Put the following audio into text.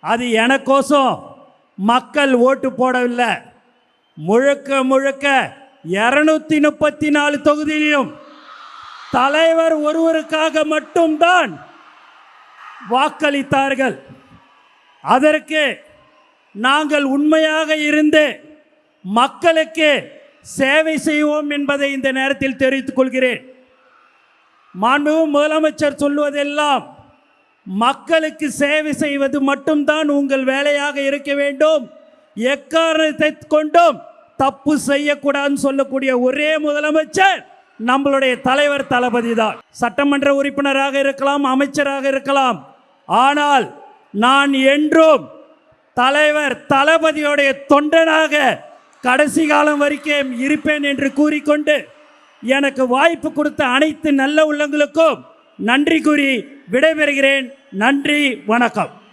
அது எனக்கோசம் மக்கள் ஓட்டு போடவில்லை. முழுக்க முழுக்க 234 தொகுதியிலும் தலைவர் ஒருவருக்காக மட்டும்தான் வாக்களித்தார்கள். அதற்கு நாங்கள் உண்மையாக இருந்து மக்களுக்கு சேவை செய்வோம் என்பதை இந்த நேரத்தில் தெரிவித்துக் கொள்கிறேன். மாண்புமிகு முதலமைச்சர் சொல்வதெல்லாம் மக்களுக்கு சேவை செய்வது மட்டும்தான் உங்கள் வேலையாக இருக்க வேண்டும், எக்காரணத்தை கொண்டும் தப்பு செய்யக்கூடாதுன்னு சொல்லக்கூடிய ஒரே முதலமைச்சர் நம்மளுடைய தலைவர் தளபதி தான். சட்டமன்ற உறுப்பினராக இருக்கலாம், அமைச்சராக இருக்கலாம், ஆனால் நான் என்றும் தலைவர் தளபதியுடைய தொண்டனாக கடைசி காலம் வரைக்கும் இருப்பேன் என்று கூறிக்கொண்டு எனக்கு வாய்ப்பு கொடுத்த அனைத்து நல்ல உள்ளங்களுக்கும் நன்றி கூறி விடைபெறுகிறேன். நன்றி, வணக்கம்.